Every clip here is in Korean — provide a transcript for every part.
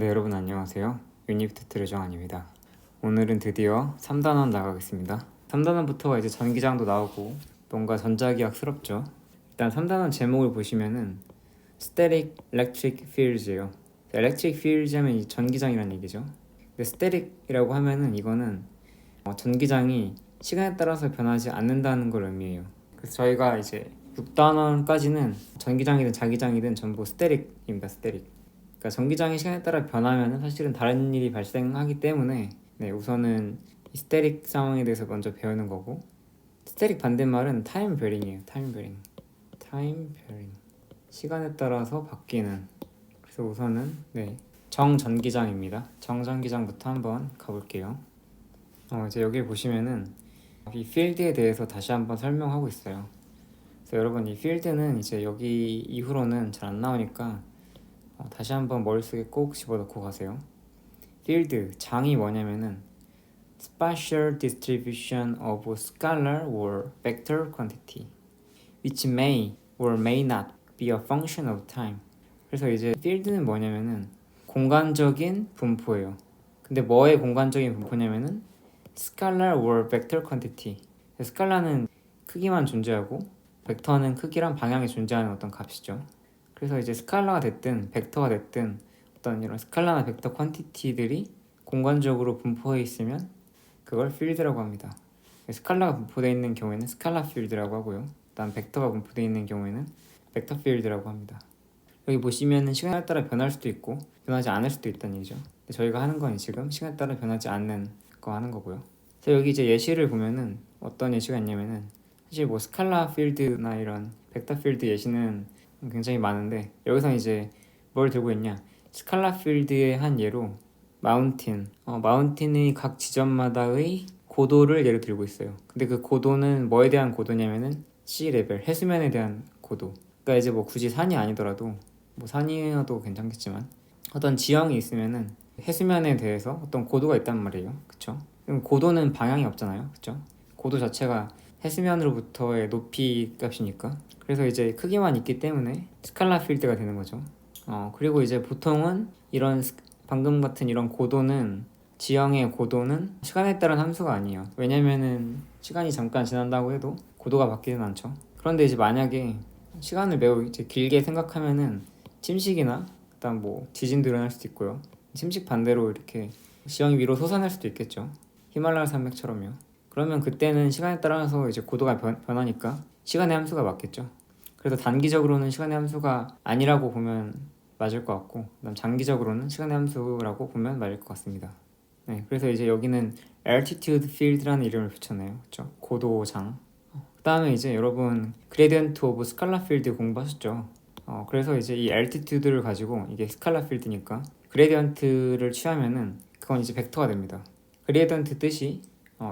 네, 여러분 안녕하세요. 유니프트 정한입니다. 오늘은 드디어 3단원 나가겠습니다. 3단원부터가 이제 전기장도 나오고 뭔가 전자기학스럽죠. 일단 3단원 제목을 보시면은 Static Electric Fields예요. Electric Fields 하면 이 전기장이라는 얘기죠. 근데 Static이라고 하면은 이거는 전기장이 시간에 따라서 변하지 않는다는 걸 의미해요. 그래서 저희가 이제 6단원까지는 전기장이든 자기장이든 전부 Static입니다. Static. 그러니까 전기장이 시간에 따라 변하면 사실은 다른 일이 발생하기 때문에 우선은 이 스테릭 상황에 대해서 먼저 배우는 거고, 스테릭 반대말은 타임 베링이에요. 타임 베링. 시간에 따라서 바뀌는. 그래서 우선은 정전기장입니다. 정전기장부터 한번 가볼게요. 이제 여기 보시면은 이 필드에 대해서 다시 한번 설명하고 있어요. 그래서 여러분, 이 필드는 이제 여기 이후로는 잘 안 나오니까 다시 한번 머릿속에 꼭 집어넣고 가세요. 필드, 장이 뭐냐면은 spatial distribution of scalar or vector quantity which may or may not be a function of time. 그래서 이제 필드는 뭐냐면은 공간적인 분포예요. 근데 뭐의 공간적인 분포냐면은 scalar or vector quantity. 스칼라는 크기만 존재하고 벡터는 크기랑 방향이 존재하는 어떤 값이죠. 그래서 이제 스칼라가 됐든 벡터가 됐든 어떤 이런 스칼라나 벡터 퀀티티들이 공간적으로 분포해 있으면 그걸 필드라고 합니다. 스칼라가 분포되어 있는 경우에는 스칼라 필드라고 하고요. 그다음 벡터가 분포되어 있는 경우에는 벡터 필드라고 합니다. 여기 보시면은 시간에 따라 변할 수도 있고 변하지 않을 수도 있다는 얘기죠. 근데 저희가 하는 건 지금 시간에 따라 변하지 않는 거 하는 거고요. 그래서 여기 이제 예시를 보면은 어떤 예시가 있냐면은 사실 뭐 스칼라 필드나 이런 벡터 필드 예시는 굉장히 많은데 여기서 이제 뭘 들고 있냐, 스칼라 필드의 한 예로 마운틴의 각 지점마다의 고도를 예로 들고 있어요. 근데 그 고도는 뭐에 대한 고도냐면은 sea 레벨, 해수면에 대한 고도. 그러니까 이제 뭐 굳이 산이 아니더라도 뭐 산이어도 괜찮겠지만 어떤 지형이 있으면은 해수면에 대해서 어떤 고도가 있단 말이에요. 그쵸? 그럼 고도는 방향이 없잖아요. 그쵸? 고도 자체가 해수면으로부터의 높이 값이니까. 그래서 이제 크기만 있기 때문에 스칼라 필드가 되는 거죠. 그리고 이제 보통은 이런 방금 같은 이런 고도는, 지형의 고도는 시간에 따른 함수가 아니에요. 왜냐면은 시간이 잠깐 지난다고 해도 고도가 바뀌진 않죠. 그런데 이제 만약에 시간을 매우 이제 길게 생각하면은 침식이나 그다음 뭐 지진도 일어날 수도 있고요. 침식 반대로 이렇게 지형이 위로 솟아날 수도 있겠죠. 히말라야 산맥처럼요. 그러면 그때는 시간에 따라서 이제 고도가 변하니까 시간의 함수가 맞겠죠. 그래서 단기적으로는 시간의 함수가 아니라고 보면 맞을 것 같고, 그다음 장기적으로는 시간의 함수라고 보면 맞을 것 같습니다. 그래서 이제 여기는 altitude field라는 이름을 붙였네요. 그렇죠? 고도장. 그다음에 이제 여러분 gradient of scalar field 공부하셨죠? 그래서 이제 이 altitude를 가지고, 이게 스칼라 필드니까 gradient를 취하면은 그건 이제 벡터가 됩니다. gradient 뜻이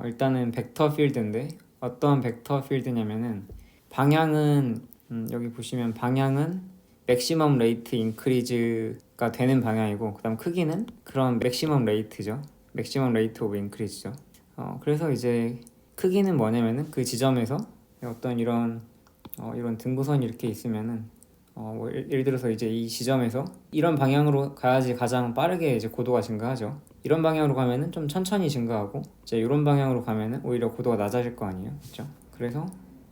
일단은 벡터 필드인데 어떤 벡터 필드냐면은 방향은 여기 보시면 방향은 맥시멈 레이트 인크리즈가 되는 방향이고, 그 다음 크기는 그런 맥시멈 레이트죠. 맥시멈 레이트 오브 인크리즈죠. 그래서 이제 크기는 뭐냐면은 그 지점에서 어떤 이런 등고선이 이렇게 있으면은 뭐 예를 들어서 이제 이 지점에서 이런 방향으로 가야지 가장 빠르게 이제 고도가 증가하죠. 이런 방향으로 가면은 좀 천천히 증가하고, 이제 이런 방향으로 가면은 오히려 고도가 낮아질 거 아니에요, 그렇죠? 그래서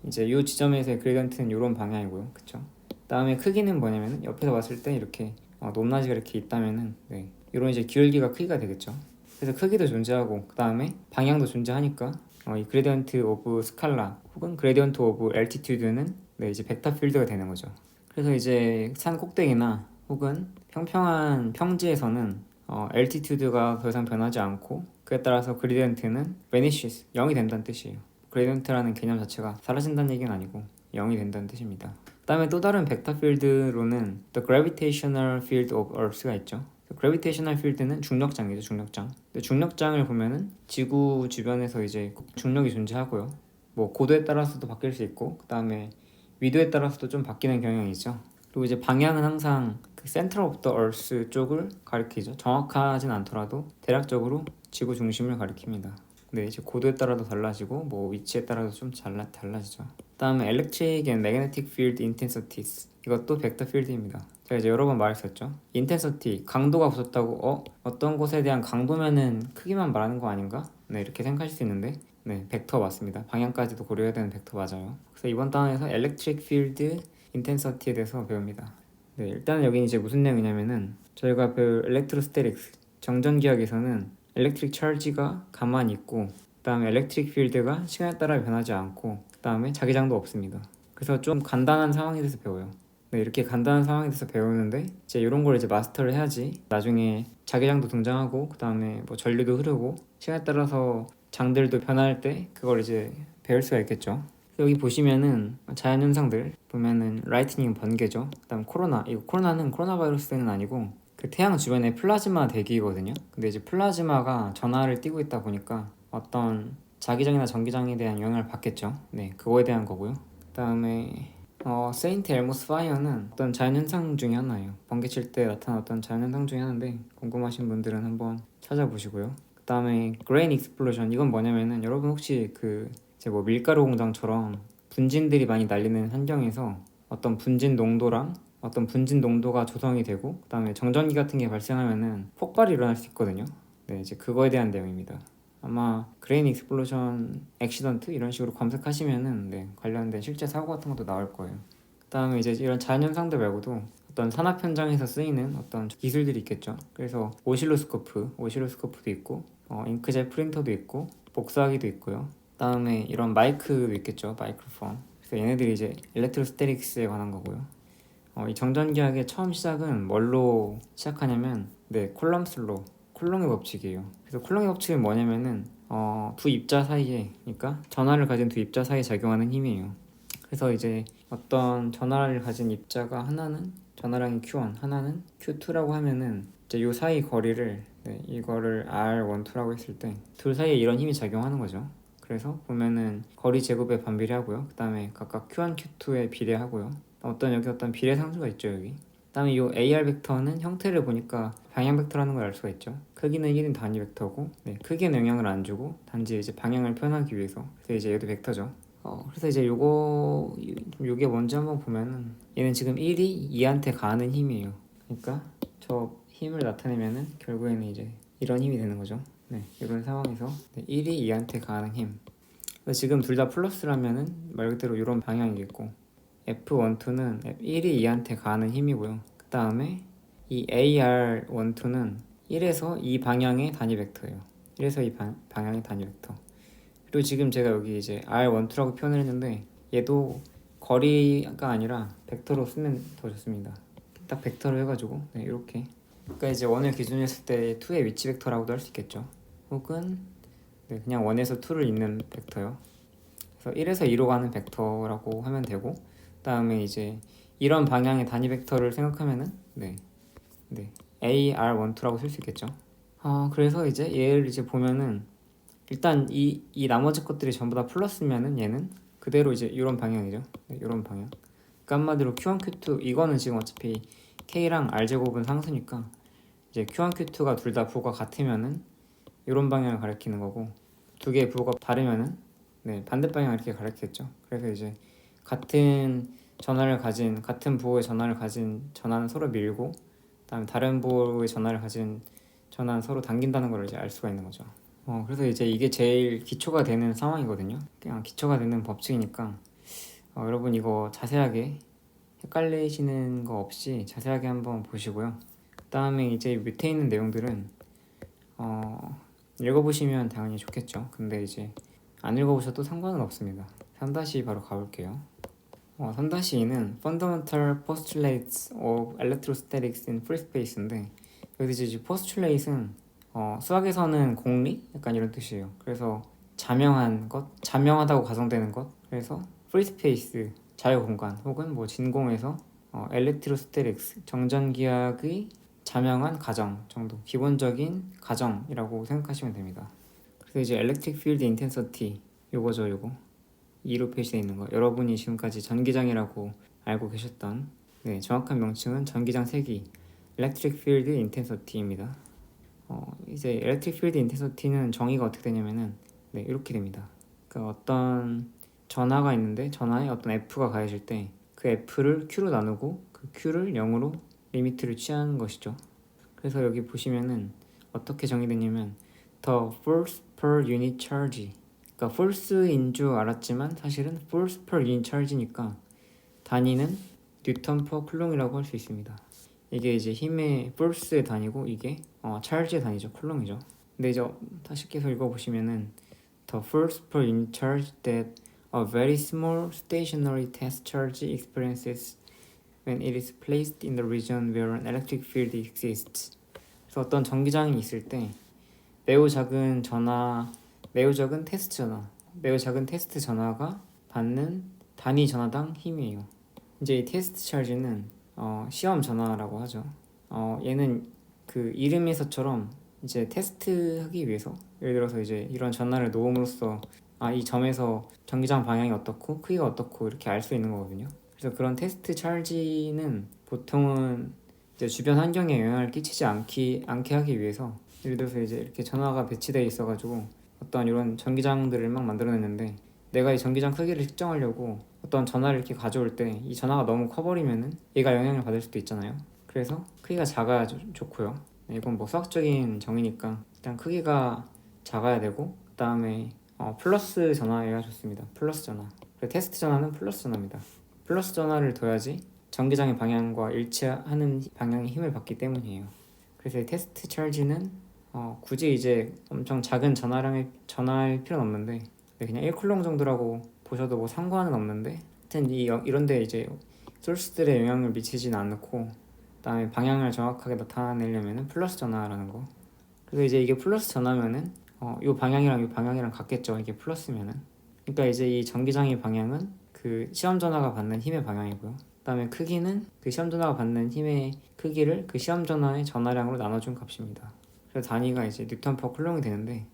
이제 이 지점에서의 그레디언트는 이런 방향이고요, 그렇죠? 다음에 크기는 뭐냐면은 옆에서 봤을 때 이렇게 높낮이가 이렇게 있다면은 이런 이제 기울기가 크기가 되겠죠. 그래서 크기도 존재하고 그 다음에 방향도 존재하니까 이 그레디언트 오브 스칼라 혹은 그레디언트 오브 엘티튜드는 이제 벡터 필드가 되는 거죠. 그래서 이제 산 꼭대기나 혹은 평평한 평지에서는 엘티튜드가 더 이상 변하지 않고, 그에 따라서 그레디언트는 vanishes, 0이 된다는 뜻이에요. 그레디언트라는 개념 자체가 사라진다는 얘기는 아니고 0이 된다는 뜻입니다. 그 다음에 또 다른 벡터 필드로는 The Gravitational Field of Earth가 있죠. Gravitational Field는 중력장이죠, 중력장. 근데 중력장을 보면은 지구 주변에서 이제 중력이 존재하고요. 뭐 고도에 따라서도 바뀔 수 있고, 그 다음에 위도에 따라서도 좀 바뀌는 경향이 있죠. 그리고 이제 방향은 항상 그 Center of the Earth 쪽을 가리키죠. 정확하진 않더라도 대략적으로 지구 중심을 가리킵니다. 근데 이제 고도에 따라도 달라지고 뭐 위치에 따라서 좀 달라지죠. 다음에 electric and magnetic field intensities. 이것도 벡터 필드입니다. 제가 이제 여러 번 말했었죠. intensity, 강도가 붙었다고 어떤 곳에 대한 강도면은 크기만 말하는 거 아닌가? 네, 이렇게 생각하실 수 있는데 네, 벡터 맞습니다. 방향까지도 고려해야 되는 벡터 맞아요. 그래서 이번 단원에서 electric field intensity에 대해서 배웁니다. 네, 일단은 여기 이제 무슨 내용이냐면은 저희가 배울 electrostatics, 정전기학에서는 electric charge가 가만히 있고 그 다음에 electric field가 시간에 따라 변하지 않고 그 다음에 자기장도 없습니다. 그래서 좀 간단한 상황에 대해서 배워요. 네, 이렇게 간단한 상황에 대해서 배우는데 이제 이런 걸 이제 마스터를 해야지 나중에 자기장도 등장하고 그 다음에 뭐 전류도 흐르고 시간에 따라서 장들도 변할 때 그걸 이제 배울 수가 있겠죠. 여기 보시면은 자연현상들 보면은 라이트닝 번개죠. 그다음 코로나, 이거 코로나는 코로나 바이러스는 아니고 그 태양 주변에 플라즈마 대기거든요. 근데 이제 플라즈마가 전하를 띠고 있다 보니까 어떤 자기장이나 전기장에 대한 영향을 받겠죠. 네, 그거에 대한 거고요. 그다음에 세인트 엘모스 파이어는 어떤 자연현상 중에 하나예요. 번개 칠 때 나타난 어떤 자연현상 중에 하나인데 궁금하신 분들은 한번 찾아보시고요. 그 다음에 그레인 익스플로전, 이건 뭐냐면은 여러분 혹시 그 이제 뭐 밀가루 공장처럼 분진들이 많이 날리는 환경에서 어떤 분진 농도랑 어떤 분진 농도가 조성이 되고 그 다음에 정전기 같은 게 발생하면은 폭발이 일어날 수 있거든요. 네, 이제 그거에 대한 내용입니다. 아마 그레인 익스플로전 액시던트 이런 식으로 검색하시면은 네, 관련된 실제 사고 같은 것도 나올 거예요. 그 다음에 이제 이런 자연현상들 말고도 어떤 산업 현장에서 쓰이는 어떤 기술들이 있겠죠. 그래서 오실로스코프도 있고 잉크젯 프린터도 있고 복사기도 있고요. 그 다음에 이런 마이크도 있겠죠. 마이크로폰. 그래서 얘네들이 이제 일렉트로스태틱스에 관한 거고요. 이 정전기학의 처음 시작은 뭘로 시작하냐면 네, 콜롬의 법칙이에요. 그래서 콜롬의 법칙은 뭐냐면은 두 입자 사이에, 그러니까 전하를 가진 두 입자 사이에 작용하는 힘이에요. 그래서 이제 어떤 전하를 가진 입자가 하나는 전하량이 Q1, 하나는 Q2라고 하면은 이제 요 사이 거리를 네, 이거를 R12라고 했을 때 둘 사이에 이런 힘이 작용하는 거죠. 그래서 보면은 거리 제곱에 반비례하고요. 그 다음에 각각 Q1, Q2에 비례하고요. 여기 어떤 비례 상수가 있죠 여기. 그다음에 이 AR 벡터는 형태를 보니까 방향 벡터라는 걸 알 수가 있죠. 크기는 1인 단위 벡터고, 네, 크기에는 영향을 안 주고 단지 이제 방향을 표현하기 위해서. 그래서 이제 얘도 벡터죠. 그래서 이제 요게 뭔지 한번 보면은 얘는 지금 1이 2한테 가하는 힘이에요. 그러니까 저 힘을 나타내면은 결국에는 이제 이런 힘이 되는 거죠. 네, 이런 상황에서 네, 1이 2한테 가하는 힘. 그래서 지금 둘 다 플러스라면은 말 그대로 이런 방향이겠고 F12는 1이 2한테 가하는 힘이고요. 그 다음에 이 AR12는 1에서 2 방향의 단위 벡터예요. 1에서 2 방향의 단위 벡터. 그리고 지금 제가 여기 이제 R12라고 표현을 했는데 얘도 거리가 아니라 벡터로 쓰면 더 좋습니다. 딱 벡터로 해가지고 네, 이렇게. 그러니까 이제 1을 기준으로 했을 때 2의 위치 벡터라고도 할 수 있겠죠. 혹은 네, 그냥 1에서 2를 잇는 벡터요. 그래서 1에서 2로 가는 벡터라고 하면 되고, 그다음에 이제 이런 방향의 단위 벡터를 생각하면은 네, AR12라고 쓸 수 있겠죠. 그래서 이제 얘를 이제 보면은 일단 이 나머지 것들이 전부 다 플러스면은 얘는 그대로 이제 이런 방향이죠. 네, 이런 방향. 그러니까 한마디로 Q1, Q2 이거는 지금 어차피 K랑 R 제곱은 상수니까 이제 Q1, Q2가 둘 다 부호가 같으면은 이런 방향을 가리키는 거고, 두 개의 부호가 다르면은 네, 반대 방향을 이렇게 가리키겠죠. 그래서 이제 같은 부호의 전하를 가진 전하는 서로 밀고, 그다음에 다른 부호의 전하를 가진 전하는 서로 당긴다는 걸 이제 알 수가 있는 거죠. 그래서 이제 이게 제일 기초가 되는 상황이거든요. 그냥 기초가 되는 법칙이니까 여러분 이거 자세하게 헷갈리시는 거 없이 자세하게 한번 보시고요. 그 다음에 이제 밑에 있는 내용들은 읽어보시면 당연히 좋겠죠. 근데 이제 안 읽어보셔도 상관은 없습니다. 3- 바로 가볼게요. 3-2는 Fundamental Postulates of Electrostatics in Free Space인데, 여기서 이제 postulate은 수학에서는 공리? 약간 이런 뜻이에요. 그래서 자명하다고 가정되는 것. 그래서 free space, 자유공간, 혹은 뭐 진공에서 electrostatics, 정전기학의 자명한 가정 정도, 기본적인 가정이라고 생각하시면 됩니다. 그래서 이제 electric field intensity, 요거죠, 요거. 2로 표시되어 있는 거. 여러분이 지금까지 전기장이라고 알고 계셨던 네, 정확한 명칭은 전기장 세기, electric field intensity입니다. 이제 electric field intensity는 정의가 어떻게 되냐면은 네, 이렇게 됩니다. 그러니까 어떤 전하가 있는데 전하에 어떤 f가 가해질 때 그 f를 q로 나누고 그 q를 0으로 리미트를 취하는 것이죠. 그래서 여기 보시면은 어떻게 정의되냐면 the force per unit charge, 그러니까 force인 줄 알았지만 사실은 force per unit charge니까 단위는 뉴턴 per 쿨롱이라고 할 수 있습니다. 이게 이제 힘의 force의 단위고 이게 charge의 단위죠. 쿨롱이죠. 근데 이제 다시 계속 읽어보시면은 the force per unit charge that a very small stationary test charge experiences when it is placed in the region where an electric field exists. 그래서 어떤 전기장이 있을 때 매우 작은 전하, 매우 작은 테스트 전하, 매우 작은 테스트 전하가 받는 단위 전하당 힘이에요. 이제 이 테스트 찰지는 시험 전하라고 하죠. 얘는 그 이름에서처럼 이제 테스트하기 위해서, 예를 들어서 이제 이런 전하를 놓음으로써 이 점에서 전기장 방향이 어떻고 크기가 어떻고 이렇게 알 수 있는 거거든요. 그래서 그런 테스트 찰지는 보통은 이제 주변 환경에 영향을 끼치지 않게 하기 위해서, 예를 들어서 이제 이렇게 전화가 배치되어 있어가지고 어떤 이런 전기장들을 막 만들어냈는데 내가 이 전기장 크기를 측정하려고 어떤 전화를 이렇게 가져올 때 이 전화가 너무 커버리면은 얘가 영향을 받을 수도 있잖아요. 그래서 크기가 작아야 좋고요. 이건 뭐 수학적인 정의니까 일단 크기가 작아야 되고, 그 다음에 플러스 전화여야 좋습니다. 플러스 전화. 테스트 전화는 플러스 전화입니다. 플러스 전화를 둬야지 전기장의 방향과 일치하는 방향의 힘을 받기 때문이에요. 그래서 이 테스트 찰지는 굳이 이제 엄청 작은 전화일 필요는 없는데 그냥 1쿨롱 정도라고 보셔도 뭐 상관은 없는데, 하여튼 이런데 이제 소스들의 영향을 미치진 않고 그다음에 방향을 정확하게 나타내려면 플러스 전화라는 거. 그래서 이제 이게 플러스 전화면은 이 방향이랑 이 방향이랑 같겠죠. 이게 플러스면은. 그러니까 이제 이 전기장의 방향은 그 시험 전화가 받는 힘의 방향이고요. 그다음에 크기는 그 시험 전화가 받는 힘의 크기를 그 시험 전화의 전하량으로 나눠준 값입니다. 그래서 단위가 이제 뉴턴 퍼 쿨롱이 되는데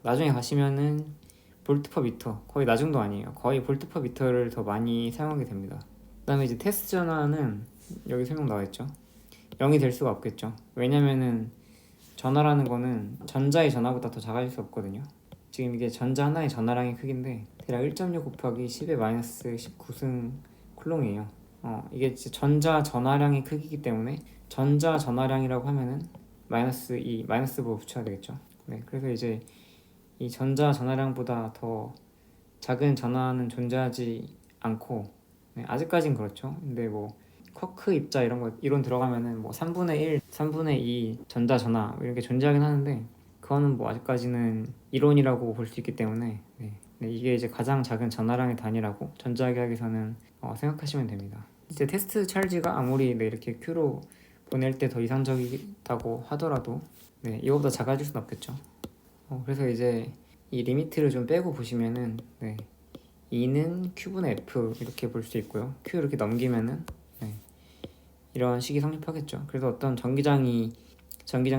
나중에 가시면은 볼트 퍼 미터, 거의 나중도 아니에요. 거의 볼트 퍼 미터를 더 많이 사용하게 됩니다. 그다음에 이제 테스트 전화는 여기 설명 나와 있죠. 0이 될 수가 없겠죠. 왜냐면은 전하라는 거는 전자의 전하보다 더 작아질 수 없거든요. 지금 이게 전자 하나의 전하량의 크기인데 대략 1.6 곱하기 10의 마이너스 19승 쿨롱이에요. 이게 전자 전하량의 크기이기 때문에 전자 전하량이라고 하면은 마이너스 2, 마이너스 5 붙여야 되겠죠. 네, 그래서 이제 이 전자 전하량보다 더 작은 전하는 존재하지 않고, 네, 아직까진 그렇죠. 근데 뭐 쿼크 입자 이런 거 이론 들어가면은 뭐 3분의 1, 3분의 2 전자 전하 이렇게 존재하긴 하는데 그거는 뭐 아직까지는 이론이라고 볼 수 있기 때문에 네, 이게 이제 가장 작은 전하량의 단위라고 전자기학에서는 생각하시면 됩니다. 이제 테스트 찰지가 아무리 이렇게 Q로 보낼 때 더 이상적이다고 하더라도 이거보다 작아질 수는 없겠죠. 그래서 이제 이 리미트를 좀 빼고 보시면은 2는 Q분의 F 이렇게 볼 수 있고요. Q 이렇게 넘기면은 이런 식이 성립하겠죠. 그래서 어떤 전기장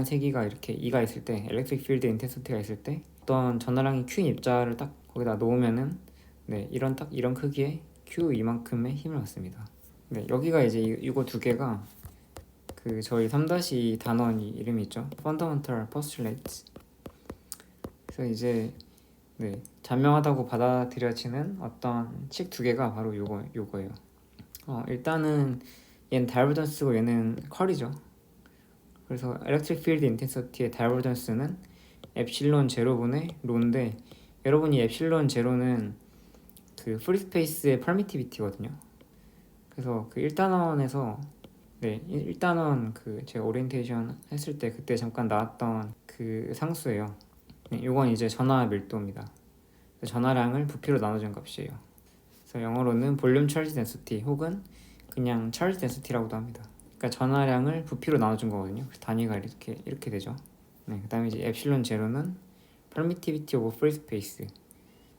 세기가 이렇게 2가 있을 때, 엘렉트릭 필드 인텐시티가 있을 때 어떤 전하량이 Q인 입자를 딱 거기다 놓으면은 이런 크기의 Q 이만큼의 힘을 받습니다. 여기가 이제 이거 두 개가 그 저희 3-2 단원 이름이 있죠. Fundamental Postulates. 그래서 이제 잔명하다고 받아들여지는 어떤 식 두 개가 바로 요거예요. 일단은 얘는 다이버전스고 얘는 컬이죠. 그래서 Electric Field Intensity의 다이버전스는 엡실론 제로분의 로인데, 여러분 이 엡실론 제로는 그 프리스페이스의 퍼미티비티거든요. 그래서 그 1단원에서 1단원 그 제가 오리엔테이션 했을 때 그때 잠깐 나왔던 그 상수예요. 이건 이제 전하 밀도입니다. 전하량을 부피로 나눠준 값이에요. 그래서 영어로는 볼륨 찰지 덴시티 혹은 그냥 찰지 덴시티라고도 합니다. 그러니까 전하량을 부피로 나눠준 거거든요. 그래서 단위가 이렇게 되죠. 그 다음에 이제 엡실론 제로는 permittivity of free space,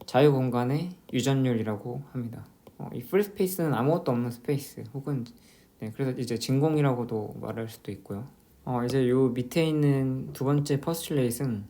자유 공간의 유전율이라고 합니다. 이 free space는 아무것도 없는 스페이스 혹은 그래서 이제 진공이라고도 말할 수도 있고요. 이제 요 밑에 있는 두 번째 postulate은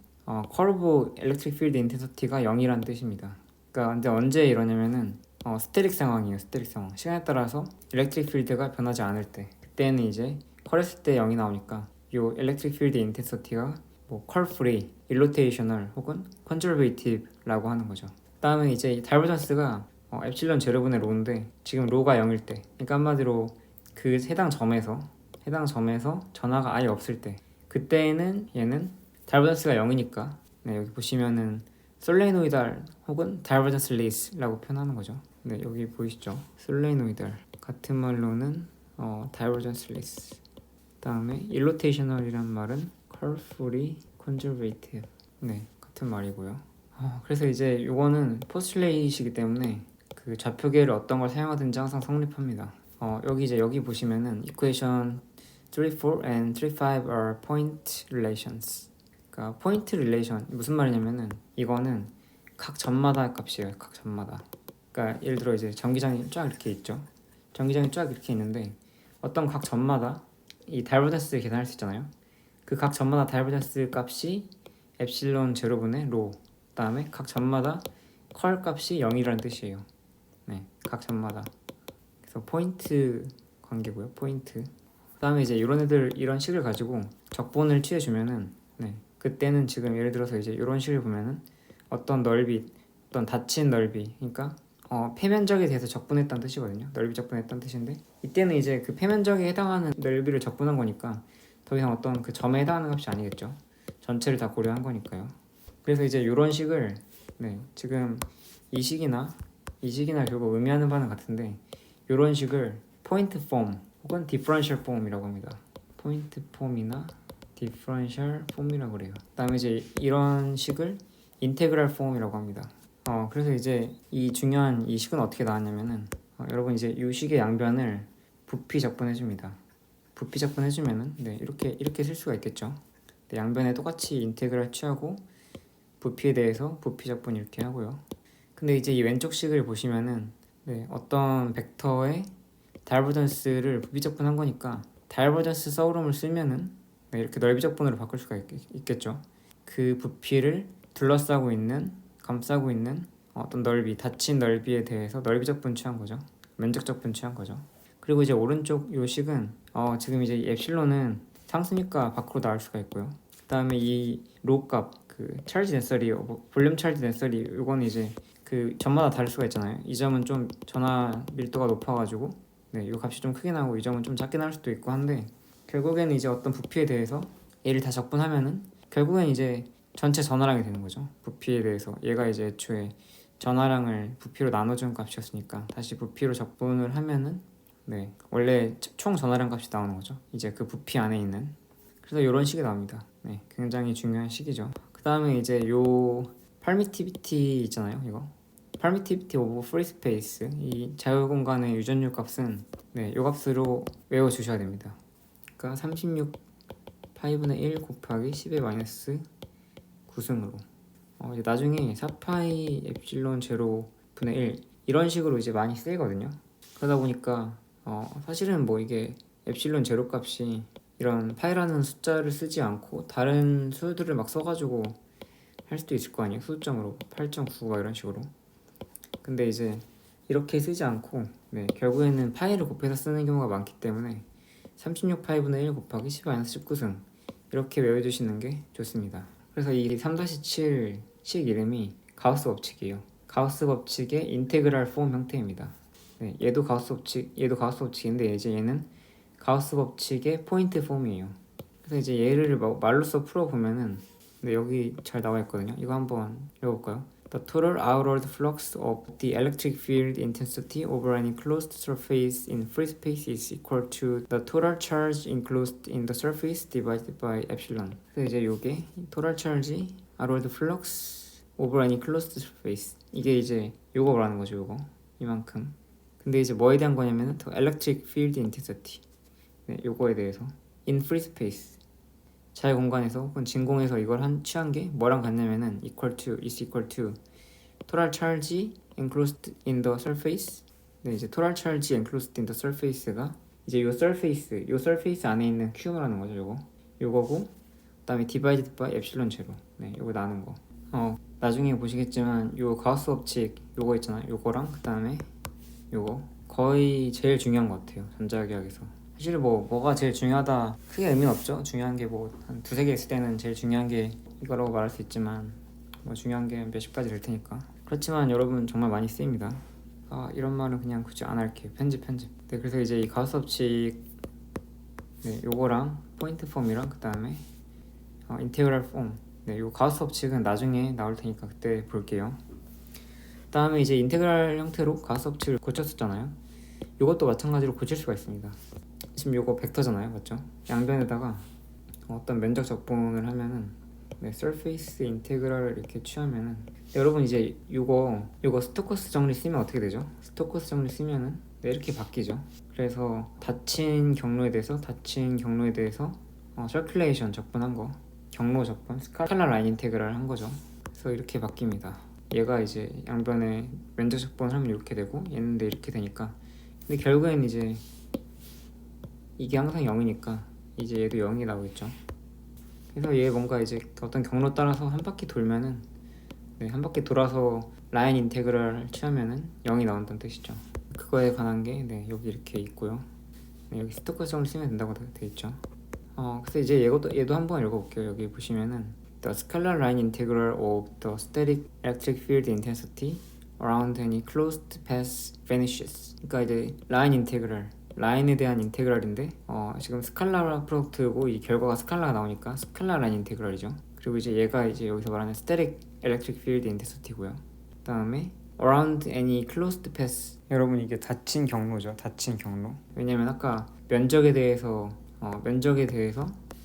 curve electric field intensity가 0이란 뜻입니다. 그러니까 근데 언제 이러냐면은 스테릭 상황이에요. 스테릭 상황. 시간에 따라서 일렉트릭 필드가 변하지 않을 때, 그때는 이제 컬했을 때 0이 나오니까 요 일렉트릭 필드 인텐시티가 뭐 컬 프리, 일로테이셔널 혹은 컨저베이티브라고 하는 거죠. 다음에 이제 다이버전스가 엡실론 제로분의 로인데 지금 로가 0일 때, 그러니까 한마디로 그 해당 점에서 전하가 아예 없을 때, 그때는 얘는 다이버전스가 0이니까 네, 여기 보시면은 솔레노이달 혹은 다이버전스 레이스라고 표현하는 거죠. 네, 여기 보이시죠? 솔레노이달 같은 말로는 다이버전스 레이스. 다음에 일로테이셔널이란 말은 carefully conservative. 네, 같은 말이고요. 그래서 이제 요거는 포스트레이시기 때문에 그 좌표계를 어떤 걸 사용하든지 항상 성립합니다. 여기 보시면은 equation 3, 4 and 3, 5 are point relations. 그러니까 point relation 무슨 말이냐면은 이거는 각 점마다 값이에요. 각 점마다. 그러니까 예를 들어 이제 전기장이 쫙 이렇게 있죠. 전기장이 쫙 이렇게 있는데 어떤 각 점마다 이 다이버전스 계산할 수 있잖아요. 그 각 점마다 다이버전스 값이 엡실론 제로분의 로. 그다음에 각 점마다 컬 값이 0이라는 뜻이에요. 네, 각 점마다. 그래서 포인트 관계고요. 포인트. 그다음에 이제 이런 식을 가지고 적분을 취해주면은 네, 그때는 지금 예를 들어서 이제 이런 식을 보면은 어떤 닫힌 넓이, 그러니까 폐면적에 대해서 적분했다는 뜻이거든요. 넓이 적분했다는 뜻인데 이때는 이제 그 폐면적에 해당하는 넓이를 적분한 거니까 더 이상 어떤 그 점에 해당하는 값이 아니겠죠. 전체를 다 고려한 거니까요. 그래서 이제 이런 식을 네, 지금 이 식이나 결국 의미하는 바는 같은데 이런 식을 포인트 폼 혹은 디퍼런셜 폼이라고 합니다. 포인트 폼이나 디퍼런셜 폼이라고 그래요. 그다음에 이제 이런 식을 인테그랄 폼이라고 합니다. 그래서 이제 이 중요한 이 식은 어떻게 나왔냐면은 여러분 이제 이 식의 양변을 부피 적분해줍니다. 부피 적분해주면은 네, 이렇게 쓸 수가 있겠죠. 네, 양변에 똑같이 인테그랄 취하고 부피에 대해서 부피 적분 이렇게 하고요. 근데 이제 이 왼쪽 식을 보시면은 네, 어떤 벡터의 다이버전스를 부피 적분한 거니까 다이버전스 서울음을 쓰면은 네, 이렇게 넓이 적분으로 바꿀 수가 있겠죠. 그 부피를 감싸고 있는 어떤 넓이, 닫힌 넓이에 대해서 넓이 적분 취한 거죠. 면적 적분 취한 거죠. 그리고 이제 오른쪽 요 식은 지금 이제 이 엡실론은 상수니까 밖으로 나올 수가 있고요. 그다음에 이 로 값, 그 찰지 덴서리, 볼륨 찰지 덴서리, 요거는 이제 그 점마다 다를 수가 있잖아요. 이 점은 좀 전하 밀도가 높아가지고 네, 요 값이 좀 크게 나오고 이 점은 좀 작게 나올 수도 있고 한데 결국에는 이제 어떤 부피에 대해서 얘를 다 적분하면은 결국엔 이제 전체 전하량이 되는 거죠. 부피에 대해서 얘가 이제 애초에 전하량을 부피로 나눠준 값이었으니까 다시 부피로 적분을 하면은 네, 원래 총 전하량 값이 나오는 거죠. 이제 그 부피 안에 있는. 그래서 이런 식이 나옵니다. 네, 굉장히 중요한 식이죠. 그 다음에 이제 요 permittivity 있잖아요. 이거 permittivity of free space, 이 자유 공간의 유전율 값은 네, 요 값으로 외워 주셔야 됩니다. 그러니까 36 파이분의 1 곱하기 10의 마이너스 9승으로 이제 나중에 4파이 엡실론 제로 분의 1 이런 식으로 이제 많이 쓰이거든요. 그러다 보니까 사실은 뭐 이게 엡실론 제로 값이 이런 파이라는 숫자를 쓰지 않고 다른 수들을 막 써가지고 할 수도 있을 거 아니에요. 수점으로 8.9가 이런 식으로. 근데 이제 이렇게 쓰지 않고 네, 결국에는 파이를 곱해서 쓰는 경우가 많기 때문에 36파이분의 1 곱하기 10-19승 이렇게 외워주시는 게 좋습니다. 그래서 이 3-7 식 이름이 가우스 법칙이에요. 가우스 법칙의 인테그랄 폼 형태입니다. 네, 얘도 가우스 법칙인데 이제 얘는 가우스 법칙의 포인트 폼이에요. 그래서 이제 얘를 말로써 풀어보면은 네, 여기 잘 나와 있거든요. 이거 한번 읽어볼까요? The total outward flux of the electric field intensity over an enclosed surface in free space is equal to the total charge enclosed in the surface divided by epsilon. 그래서 이제 요게 total charge outward flux over an enclosed surface, 이게 이제 요거 말하는 거죠. 요거 이만큼. 근데 이제 뭐에 대한 거냐면은 the electric field intensity, 네, 요거에 대해서 in free space, 자유 공간에서 혹은 진공에서 이걸 취한 게 뭐랑 같냐면은 is equal to total charge enclosed in the surface. 네, 이제 total charge enclosed in the surface가 이제 요 surface 안에 있는 Q라는 거죠. 요거고 그다음에 divided by epsilon 제로. 네, 요거 나눈 거. 나중에 보시겠지만 요 가우스 법칙 요거 있잖아요. 요거랑 그다음에 요거 거의 제일 중요한 것 같아요. 전자기학에서. 사실 뭐가 제일 중요하다 크게 의미는 없죠. 중요한 게 뭐 한 두세 개 있을 때는 제일 중요한 게 이거라고 말할 수 있지만 뭐 중요한 게 몇십 가지 될 테니까. 그렇지만 여러분 정말 많이 쓰입니다. 이런 말은 그냥 굳이 안 할게요. 편집. 네, 그래서 이제 이 가우스 법칙, 네, 요거랑 포인트 폼이랑 그 다음에 인테그랄 폼, 네, 요 가우스 법칙은 나중에 나올 테니까 그때 볼게요. 다음에 이제 인테그랄 형태로 가우스 법칙을 고쳤었잖아요. 요것도 마찬가지로 고칠 수가 있습니다. 지금 요거 벡터잖아요, 맞죠? 양변에다가 어떤 면적 적분을 하면은, 네, surface 인테그랄을 이렇게 취하면은, 네, 여러분 이제 요거 스토커스 정리 쓰면 어떻게 되죠? 스토커스 정리 쓰면은 네, 이렇게 바뀌죠. 그래서 닫힌 경로에 대해서 circulation 적분한 거, 경로 적분, 스칼라 라인 인테그랄 한 거죠. 그래서 이렇게 바뀝니다. 얘가 이제 양변에 면적 적분을 하면 이렇게 되고, 얘는 이렇게 되니까. 근데 결국엔 이제 이게 항상 0이니까 이제 얘도 0이 나오겠죠. 그래서 얘 뭔가 이제 어떤 경로 따라서 한 바퀴 돌면은, 네, 한 바퀴 돌아서 라인 인테그랄 취하면은 0이 나온다는 뜻이죠. 그거에 관한 게 네, 여기 이렇게 있고요. 네, 여기 스토커스정을 쓰면 된다고 돼 있죠. 그래서 이제 얘도 한번 읽어볼게요. 여기 보시면은 The scalar line integral of the static electric field intensity around any closed path vanishes. 그러니까 이제 라인 인테그랄, 라인에 대한 인테그랄인데 지금 스칼라 프로덕트고 이 결과가 스칼라가 나오니까 스칼라 라인 인테그랄이죠. 그리고 이제 얘가 이제 여기서 말하는 static electric field intensity고요. 그다음에 around any closed path. 여러분 이게 닫힌 경로죠. 닫힌 경로. 왜냐면 아까 면적에 대해서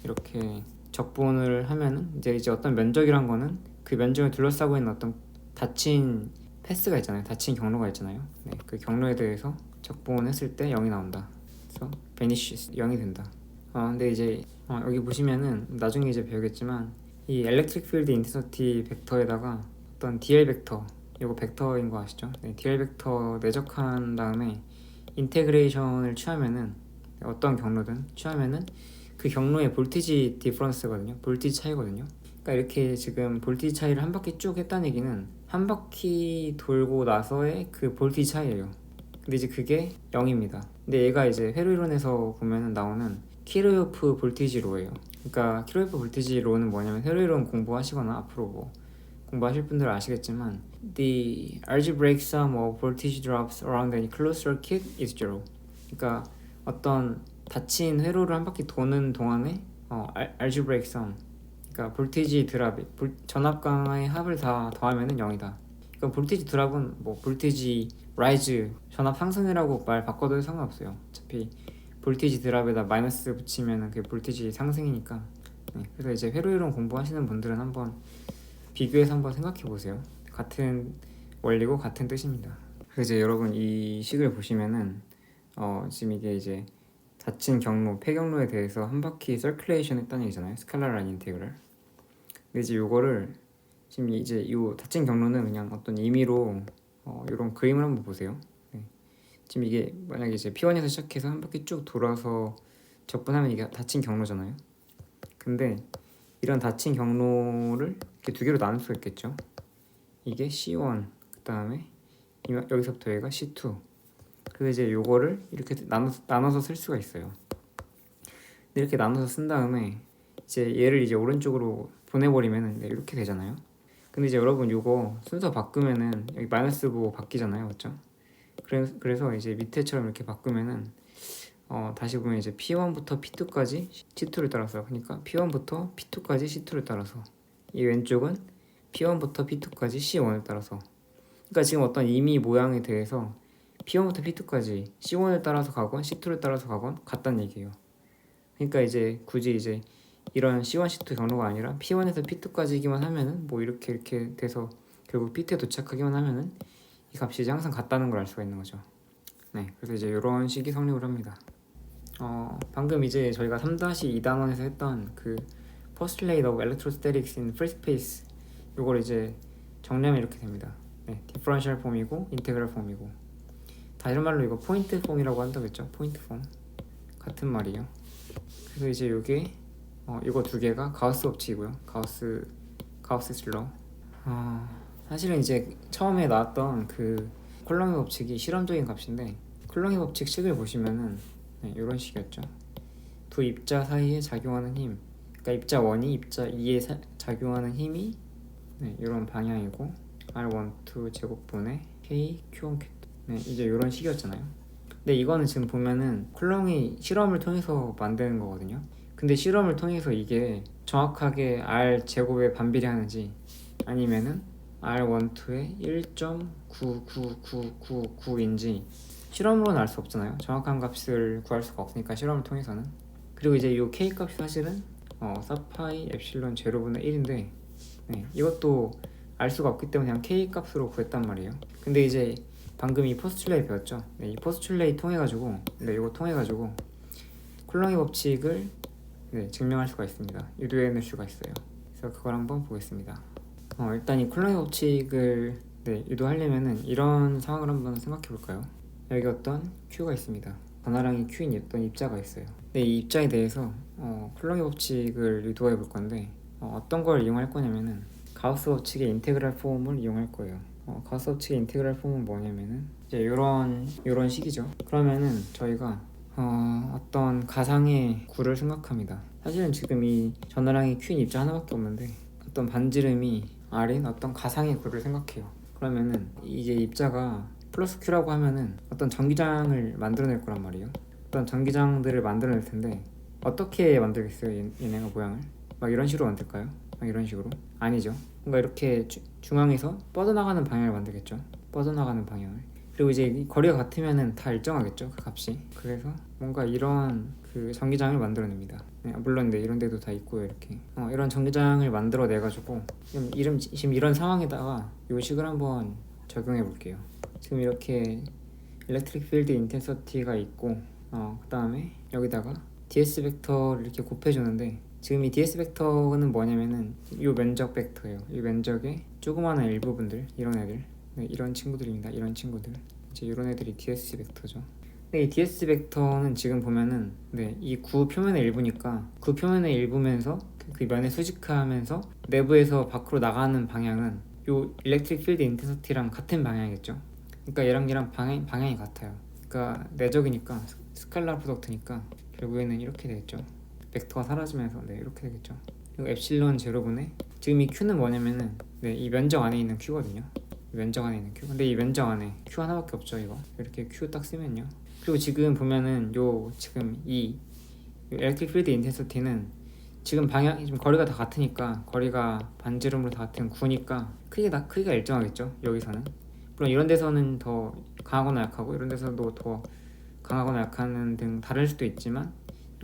이렇게 적분을 하면은 이제 어떤 면적이란 거는 그 면적을 둘러싸고 있는 어떤 닫힌 패스가 있잖아요. 닫힌 경로가 있잖아요. 네, 그 경로에 대해서 적분했을 때 0이 나온다. 그래서 vanishes 0이 된다. 근데 이제 여기 보시면은 나중에 이제 배우겠지만 이 electric field intensity 벡터에다가 어떤 DL 벡터, 이거 벡터인 거 아시죠? 네, DL 벡터 내적한 다음에 인테그레이션을 취하면은 어떤 경로든 취하면은 그 경로의 볼티지 디퍼런스거든요. 볼티지 차이거든요. 그러니까 이렇게 지금 볼티지 차이를 한 바퀴 쭉 했다는 얘기는 한 바퀴 돌고 나서의 그 볼티지 차이예요. 근데 이제 그게 0입니다. 근데 얘가 이제 회로이론에서 보면은 나오는 키르호프 볼티지 로예요. 그러니까 키르호프 볼티지 로는 뭐냐면 회로이론 공부하시거나 앞으로 뭐 공부하실 분들은 아시겠지만 The algebraic sum of voltage drops around any closed circuit is zero. 그러니까 어떤 닫힌 회로를 한 바퀴 도는 동안에 algebraic sum, 그러니까 볼티지 드랍, 전압강의 합을 다 더하면은 0이다. 그러니까 볼티지 드랍은 뭐 볼티지 라이즈, 전압 상승이라고 말 바꿔도 상관없어요. 어차피 볼티지 드랍에다 마이너스 붙이면은 그게 볼티지 상승이니까. 네, 그래서 이제 회로이론 공부하시는 분들은 한번 비교해서 한번 생각해 보세요. 같은 원리고 같은 뜻입니다. 그래서 이제 여러분 이 식을 보시면은 지금 이게 이제 닫힌 경로, 폐경로에 대해서 한 바퀴 서큘레이션 했다는 얘기잖아요. 스칼라 라인 인테그랄. 근데 이제 요거를 지금 이제 이 닫힌 경로는 그냥 어떤 임의로 이런 그림을 한번 보세요. 네. 지금 이게 만약에 이제 P1에서 시작해서 한 바퀴 쭉 돌아서 적분하면 이게 닫힌 경로잖아요. 근데 이런 닫힌 경로를 이렇게 두 개로 나눌 수가 있겠죠. 이게 C1, 그 다음에 여기서부터 얘가 C2. 그래서 이제 요거를 이렇게 나눠서 쓸 수가 있어요. 이렇게 나눠서 쓴 다음에 이제 얘를 이제 오른쪽으로 보내버리면은 이렇게 되잖아요. 근데 이제 여러분 요거 순서 바꾸면은 여기 마이너스 보고 바뀌잖아요, 그렇죠? 그래서 이제 밑에처럼 이렇게 바꾸면은 다시 보면 이제 P1부터 P2까지 C2를 따라서, 그러니까 P1부터 P2까지 C2를 따라서, 이 왼쪽은 P1부터 P2까지 C1을 따라서. 그러니까 지금 어떤 임의 모양에 대해서 P1부터 P2까지 C1을 따라서 가건 C2를 따라서 가건 같다는 얘기예요. 그러니까 이제 굳이 이제 이런 C1, C2 경로가 아니라 P1에서 P2까지기만 하면은 뭐 이렇게 돼서 결국 P2에 도착하기만 하면은 이 값이 이제 항상 같다는 걸 알 수가 있는 거죠. 네, 그래서 이제 이런 식이 성립을 합니다. 방금 이제 저희가 3-2단원에서 했던 그 Postulate of Electrostatics in Free Space, 요걸 이제 정리하면 이렇게 됩니다. 네, 디퍼런셜 폼이고 인테그랄 폼이고, 다른 말로 이거 포인트 폼이라고 한다고 했죠. 포인트 폼 같은 말이에요. 그래서 이제 요게 이거 두 개가 가우스 법칙이고요. 가우스 로. 사실은 이제 처음에 나왔던 그 콜롬의 법칙이 실험적인 값인데, 콜롬의 법칙 식을 보시면은 이런 식이었죠. 두 입자 사이에 작용하는 힘, 그러니까 입자 1이 입자 2에 작용하는 힘이 이런 방향이고, R12 제곱분의 K Q1 캡. 네, 이제 이런 식이었잖아요. 근데 이거는 지금 보면은 쿨롱이 실험을 통해서 만드는 거거든요. 근데 실험을 통해서 이게 정확하게 R 제곱에 반비례하는지 아니면은 R12의 1.99999인지 실험으로는 알 수 없잖아요. 정확한 값을 구할 수가 없으니까 실험을 통해서는. 그리고 이제 이 K 값이 사실은 사파이 엡실론 제로분의 1인데 네, 이것도 알 수가 없기 때문에 그냥 K 값으로 구했단 말이에요. 근데 이제 방금 이 포스출레이 배웠죠? 네, 이 포스출레이 통해가지고 이거 통해가지고 쿨롱의 법칙을 증명할 수가 있습니다. 유도해낼 수가 있어요. 그래서 그걸 한번 보겠습니다. 일단 이 쿨롱의 법칙을 유도하려면은 이런 상황을 한번 생각해 볼까요? 여기 어떤 Q가 있습니다. 전화량이 Q인 어떤 입자가 있어요. 이 입자에 대해서 쿨롱의 법칙을 유도해 볼 건데 어떤 걸 이용할 거냐면은 가우스 법칙의 인테그랄 폼을 이용할 거예요. 가우스 법칙의 인테그랄 폼은 뭐냐면은 이제 요런 식이죠. 그러면은 저희가 어떤 가상의 구를 생각합니다. 사실은 지금 이 전화량이 Q인 입자 하나밖에 없는데 어떤 반지름이 R인 어떤 가상의 구를 생각해요. 그러면은 이제 입자가 플러스 Q라고 하면은 어떤 전기장을 만들어낼 거란 말이에요. 어떤 전기장들을 만들어낼 텐데 어떻게 만들겠어요? 얘네가 모양을 막 이런 식으로 만들까요? 막 이런 식으로? 아니죠. 뭔가 이렇게 중앙에서 뻗어나가는 방향을 만들겠죠. 뻗어나가는 방향을. 그리고 이제 거리가 같으면은 다 일정하겠죠, 그 값이. 그래서 뭔가 이런 그 전기장을 만들어냅니다. 물론 이런 데도 다 있고요, 이렇게. 이런 전기장을 만들어내가지고 지금 이런 상황에다가 이 식을 한번 적용해 볼게요. 지금 이렇게 일렉트릭 필드 인텐서티가 있고 그 다음에 여기다가 ds 벡터를 이렇게 곱해주는데 지금 이 ds 벡터는 뭐냐면은 이 면적 벡터예요. 이 면적의 조그마한 일부분들, 이런 애들, 이런 친구들입니다. 이런 친구들, 이제 이런 애들이 ds 벡터죠. 근데 이 ds 벡터는 지금 보면은 이 구 표면의 일부니까 구 표면의 일부면서 그 면에 수직하면서 내부에서 밖으로 나가는 방향은 요 일렉트릭 필드 인텐서티랑 같은 방향이겠죠. 그러니까 얘랑 방향이 같아요. 그러니까 내적이니까 스칼라 프로덕트니까 결국에는 이렇게 되겠죠. 벡터가 사라지면서 이렇게 되겠죠. 그리고 엡실론 제로분의 지금 이 Q는 뭐냐면은 이 면적 안에 있는 Q거든요. 면적 안에 있는 Q. 근데 이 면적 안에 Q 하나밖에 없죠. 이거 이렇게 Q 딱 쓰면요. 그리고 지금 보면은 지금 이 엘렉트릭 필드 인텐서티는 지금 지금 거리가 다 같으니까 거리가 반지름으로 다 같은 9니까 크기가 일정하겠죠. 여기서는 물론 이런 데서는 더 강하거나 약하고 이런 데서도 더 강하거나 약한 등 다를 수도 있지만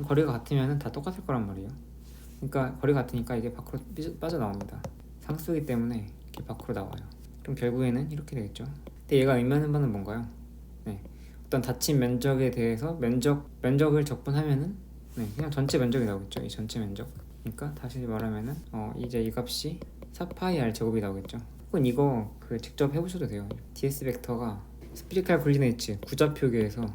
거리가 같으면 다 똑같을 거란 말이에요. 그러니까 거리가 같으니까 이게 밖으로 빠져나옵니다. 상수이기 때문에 이렇게 밖으로 나와요. 그럼 결국에는 이렇게 되겠죠. 근데 얘가 의미하는 바는 뭔가요? 어떤 닫힌 면적에 대해서 면적을 적분하면은 그냥 전체 면적이 나오겠죠. 이 전체 면적. 그러니까 다시 말하면은 이제 이 값이 4파이 r 제곱이 나오겠죠. 혹은 이거 직접 해보셔도 돼요. ds 벡터가 스피리칼 콜리네이츠 구좌표계에서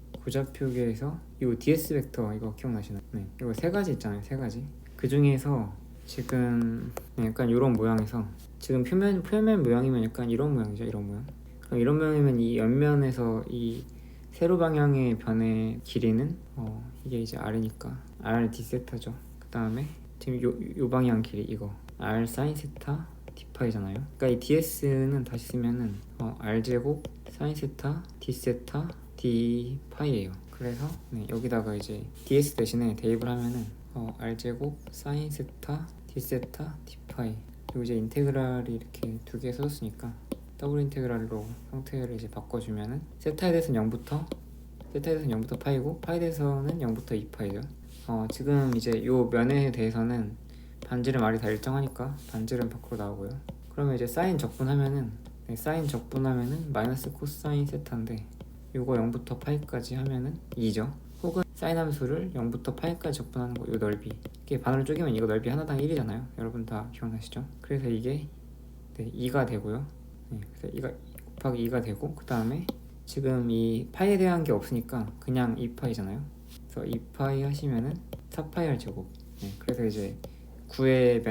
이 ds 벡터 이거 기억나시나요? 이거 세 가지 있잖아요. 세 가지. 그 중에서 지금 약간 이런 모양에서 지금 표면 모양이면 약간 이런 모양이죠. 이런 모양. 그럼 이런 모양이면 이 옆면에서 이 세로 방향의 변의 길이는 이게 이제 r이니까 r d 세타죠. 그 다음에 지금 요 방향 길이 이거 r sin 세타 d 파이잖아요. 그러니까 이 ds는 다시 쓰면은 r 제곱 sin 세타 d 세타 d 파이예요. 그래서 여기다가 이제 ds 대신에 대입을 하면은 r 제곱 sin 세타 d 세타 d 파이. 그리고 이제 인테그랄이 이렇게 두 개 써졌으니까 더블 인테그랄로 형태를 이제 바꿔주면은 세타에 대해서는 0부터 파이고 파이에 대해서는 0부터 2파이죠. 지금 이제 요 면에 대해서는 반지름 r이 다 일정하니까 반지름 밖으로 나오고요. 그러면 이제 사인 적분하면은 마이너스 코사인 세타인데 요거 0부터 파이까지 하면은 2죠. 혹은 사인 함수를 0부터 파이까지 적분하는 거, 요 넓이. 이게 반으로 쪼개면 이거 넓이 하나당 1이잖아요. 여러분 다 기억나시죠? 그래서 이게 2가 되고요. 그래서 2가 곱하기 2가 되고 그 다음에 지금 이 파이에 대한 게 없으니까 그냥 2파이잖아요. 그래서 2파이 하시면은 4파이 r 제곱. 그래서 이제 구의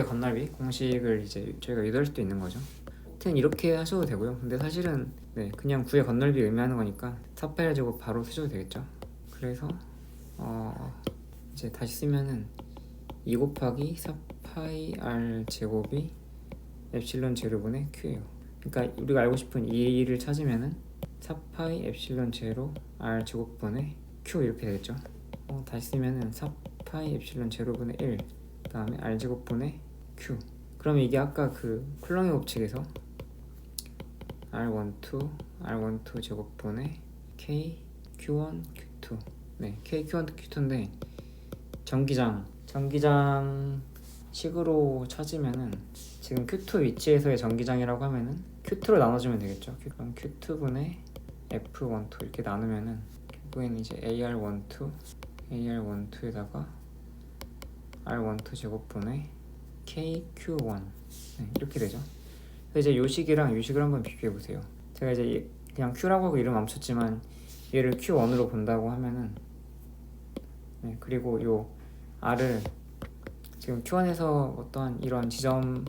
건널비 공식을 이제 저희가 유도할 수도 있는 거죠. 하여튼 이렇게 하셔도 되고요. 근데 사실은 그냥 구의 건널비 의미하는 거니까 4파이 r 제곱 바로 쓰셔도 되겠죠. 그래서 이제 다시 쓰면은 2 곱하기 4파이 r 제곱이 엡실론 제로분의 q예요. 그러니까 우리가 알고 싶은 이를 찾으면은 4파이 엡실론 제로 r 제곱분의 q 이렇게 되겠죠. 다시 쓰면은 4파이 엡실론 제로분의 1 그다음에 r 제곱분의 q. 그럼 이게 아까 그 쿨롱의 법칙에서 R12 제곱분의 K Q1 Q2 네 K Q1 Q2인데 전기장 식으로 찾으면은 지금 Q2 위치에서의 전기장이라고 하면은 Q2로 나눠주면 되겠죠. 그럼 Q2분의 F12 이렇게 나누면은 결국에는 이제 AR12에다가 R12 제곱분의 KQ1 네, 이렇게 되죠. 그래서 이제 요 식이랑 요 식을 한번 비교해 보세요. 제가 이제 그냥 Q라고 하고 이름 안 붙였지만 얘를 Q1으로 본다고 하면은 네, 그리고 요 R을 지금 Q1에서 어떠한 이런 지점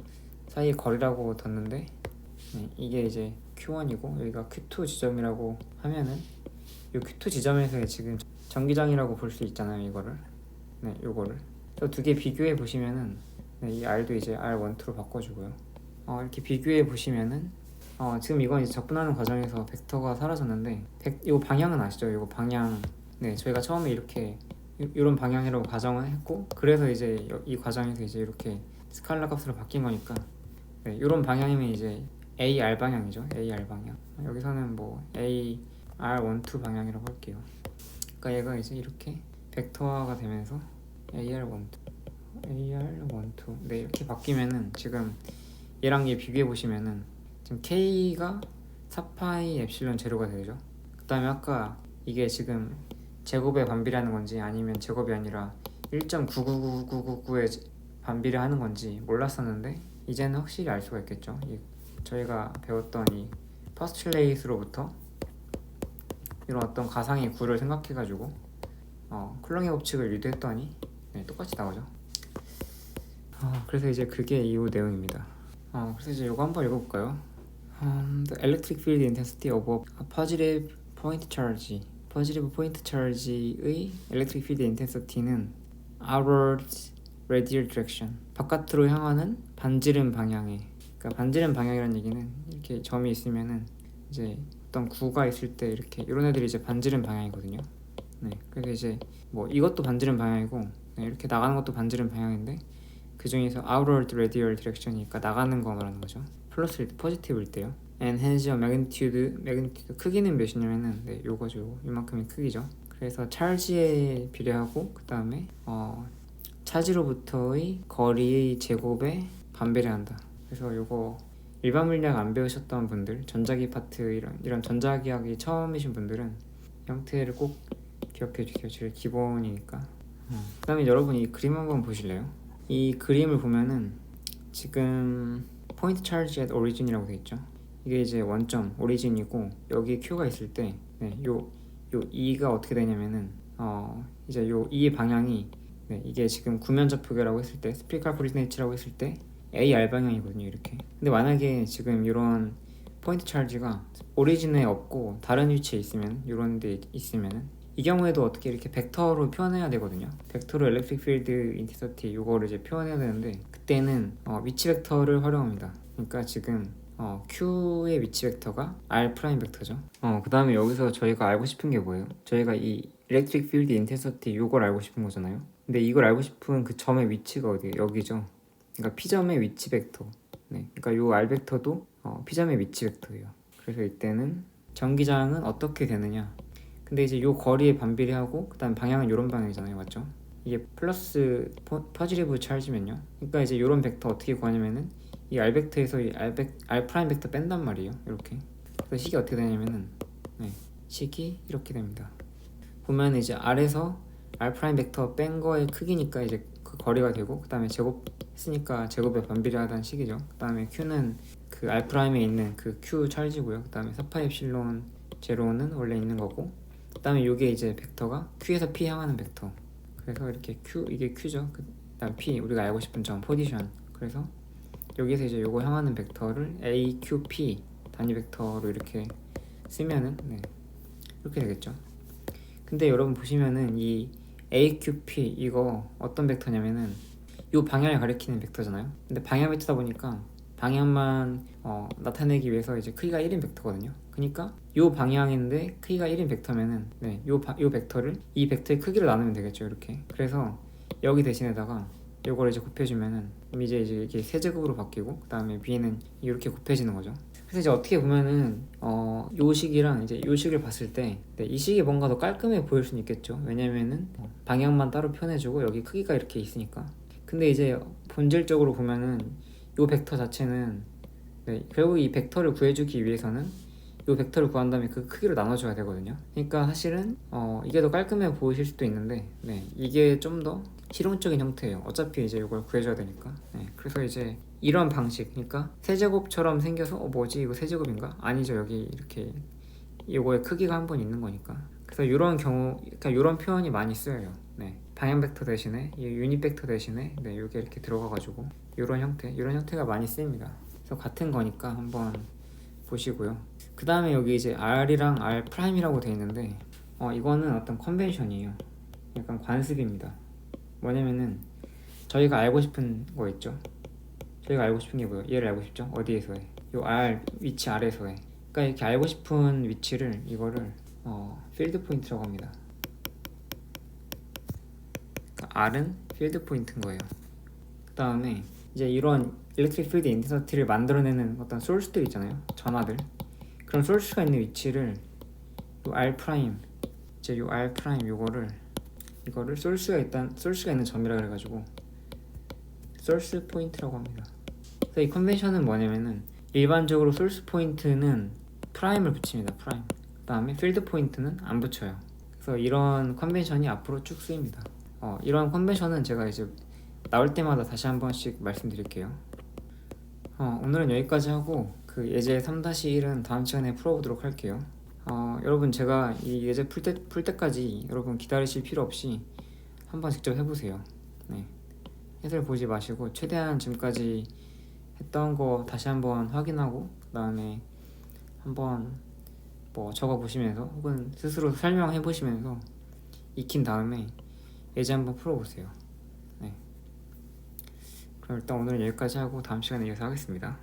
사이의 거리라고 뒀는데 네, 이게 이제 Q1이고 여기가 Q2 지점이라고 하면은 요 Q2 지점에서 지금 전기장이라고 볼 수 있잖아요. 이거를 네, 요거를 두 개 비교해 보시면은 네, 이 R도 이제 R12로 바꿔주고요. 이렇게 비교해 보시면은 지금 이건 이제 접근하는 과정에서 벡터가 사라졌는데 이 방향은 아시죠? 이거 방향 네 저희가 처음에 이렇게 이런 방향이라고 가정을 했고 그래서 이제 이 과정에서 이제 이렇게 스칼라 값으로 바뀐 거니까 네, 이런 방향이면 이제 AR 방향이죠. AR 방향 여기서는 뭐 AR12 방향이라고 할게요. 그러니까 얘가 이제 이렇게 벡터화가 되면서 AR12 네 이렇게 바뀌면은 지금 얘랑 얘 비교해 보시면은 지금 K가 4파이 엡실론 제로가 되죠. 그 다음에 아까 이게 지금 제곱에 반비례하는 건지 아니면 제곱이 아니라 1.99999에 반비례하는 건지 몰랐었는데 이제는 확실히 알 수가 있겠죠. 저희가 배웠던 이 퍼스툴레이트로부터 이런 어떤 가상의 구를 생각해가지고 쿨롱의 법칙을 유도했더니 네, 똑같이 나오죠. 그래서 이제 그게 이 내용입니다. 그래서 이제 이거 한번 읽어볼까요? The electric field intensity of a positive point charge. positive point charge의 electric field intensity는 outward radial direction. 바깥으로 향하는 반지름 방향에. 그러니까 반지름 방향이라는 얘기는 이렇게 점이 있으면은 이제 어떤 구가 있을 때 이렇게 이런 애들이 이제 반지름 방향이거든요. 네, 그래서 이제 뭐 이것도 반지름 방향이고 네, 이렇게 나가는 것도 반지름 방향인데 그 중에서 outward radial direction이니까 나가는 거 말하는 거죠. 플러스일 때, 포지티브일 때요. and hence magnitude 크기는 몇이냐면은 네, 요거죠. 이만큼이 크기죠. 그래서 찰지에 비례하고 그 다음에 차지로부터의 거리의 제곱에 반비례한다. 그래서 요거 일반 물리학 안 배우셨던 분들, 전자기 파트 이런 전자기학이 처음이신 분들은 형태를 꼭 기억해 주세요. 제일 기본이니까. 그 다음에 여러분 이 그림 한번 보실래요? 이 그림을 보면은 지금 포인트 차지 at origin이라고 되어 있죠. 이게 이제 원점 오리진이고 여기 Q가 있을 때 네, 요 E가 어떻게 되냐면은 이제 요 E 방향이 네, 이게 지금 구면좌표계라고 했을 때 스피리컬 코디네이트라고 했을 때 AR 방향이거든요. 이렇게. 근데 만약에 지금 이런 포인트 차지가 오리진에 없고 다른 위치에 있으면 이런 데 있으면은 이 경우에도 어떻게 이렇게 벡터로 표현해야 되거든요. 벡터로 엘렉트릭 필드 인텐시티 이거를 이제 표현해야 되는데 그때는 위치 벡터를 활용합니다. 그러니까 지금 Q의 위치 벡터가 R 프라임 벡터죠. 그 다음에 여기서 저희가 알고 싶은 게 뭐예요? 저희가 이 일렉트릭 필드 인텐시티 이걸 알고 싶은 거잖아요. 근데 이걸 알고 싶은 그 점의 위치가 어디예요? 여기죠. 그러니까 P점의 위치 벡터. 네, 그러니까 요 R 벡터도 P점의 위치 벡터예요. 그래서 이때는 전기장은 어떻게 되느냐? 근데 이제 요 거리에 반비례하고 그다음 방향은 요런 방향이잖아요, 맞죠? 이게 플러스 퍼지티브 찰지면요. 그러니까 이제 요런 벡터 어떻게 구하냐면은 이 R 벡터에서 이 R 프라임 벡터 뺀단 말이에요. 이렇게. 그래서 식이 어떻게 되냐면은 네, 식이 이렇게 됩니다. 보면 이제 R에서 R 프라임 벡터 뺀 거의 크기니까 이제 그 거리가 되고 그다음에 제곱 했으니까 제곱에 반비례하다는 식이죠. 그다음에 Q는 그 R 프라임에 있는 그 Q 찰지고요. 그다음에 4파이 엡실론 제로는 원래 있는 거고 그다음에 요게 이제 벡터가 Q에서 P 향하는 벡터. 그래서 이렇게 Q 이게 Q죠. 그다음 P 우리가 알고 싶은 점 포지션. 그래서 여기서 이제 요거 향하는 벡터를 AQP 단위 벡터로 이렇게 쓰면은 네, 이렇게 되겠죠. 근데 여러분 보시면은 이 AQP 이거 어떤 벡터냐면은 요 방향을 가리키는 벡터잖아요. 근데 방향 벡터다 보니까 방향만 나타내기 위해서 이제 크기가 1인 벡터거든요. 그러니까 요 방향인데 크기가 1인 벡터면은 요 벡터를 이 벡터의 크기로 나누면 되겠죠. 이렇게. 그래서 여기 대신에다가 요걸 이제 곱해주면은 이제 이게 세제곱으로 바뀌고 그 다음에 위에는 이렇게 곱해지는 거죠. 그래서 이제 어떻게 보면은 요 식이랑 이제 요 식을 봤을 때 이 식이 뭔가 더 깔끔해 보일 수는 있겠죠. 왜냐면은 방향만 따로 표현해주고 여기 크기가 이렇게 있으니까. 근데 이제 본질적으로 보면은 요 벡터 자체는 결국 이 벡터를 구해주기 위해서는 요 벡터를 구한 다음에 그 크기로 나눠줘야 되거든요. 그러니까 사실은 이게 더 깔끔해 보이실 수도 있는데 이게 좀 더 실용적인 형태예요. 어차피 이제 이걸 구해줘야 되니까. 그래서 이제 이런 방식, 그러니까 세제곱처럼 생겨서 뭐지 이거 세제곱인가? 아니죠. 여기 이렇게 이거의 크기가 한 번 있는 거니까. 그래서 이런 경우, 그러니까 이런 표현이 많이 쓰여요. 방향 벡터 대신에 이 유닛 벡터 대신에 이게 이렇게 들어가가지고 이런 형태가 많이 쓰입니다. 그래서 같은 거니까 한번 보시고요. 그 다음에 여기 이제 R이랑 R 프라임이라고 되어 있는데 이거는 어떤 컨벤션이에요. 약간 관습입니다. 뭐냐면은 저희가 알고 싶은 거 있죠. 저희가 알고 싶은 게 뭐예요? 얘를 알고 싶죠? 어디에서 해? 요 R 위치 아래에서 해. 그러니까 이렇게 알고 싶은 위치를 이거를 필드 포인트라고 합니다. 그러니까 R은 필드 포인트인 거예요. 그 다음에 이제 이런 일렉트릭 필드 인텐서티를 만들어내는 어떤 소스들 있잖아요. 전하들. 그런 소스가 있는 위치를 요 R 프라임, 이제 요 R 프라임 이거를 소스가 있는 점이라 그래가지고 소스 포인트라고 합니다. 그래서 이 컨벤션은 뭐냐면은 일반적으로 소스 포인트는 프라임을 붙입니다. 프라임. 그 다음에 필드 포인트는 안 붙여요. 그래서 이런 컨벤션이 앞으로 쭉 쓰입니다. 이런 컨벤션은 제가 이제 나올 때마다 다시 한 번씩 말씀드릴게요. 오늘은 여기까지 하고 그 예제 3-1은 다음 시간에 풀어보도록 할게요. 여러분 제가 이 예제 풀 때까지 여러분 기다리실 필요 없이 한번 직접 해보세요. 해설 보지 마시고 최대한 지금까지 했던 거 다시 한번 확인하고 그 다음에 한번 뭐 적어 보시면서 혹은 스스로 설명해 보시면서 익힌 다음에 예제 한번 풀어보세요. 그럼 일단 오늘은 여기까지 하고 다음 시간에 이어서 하겠습니다.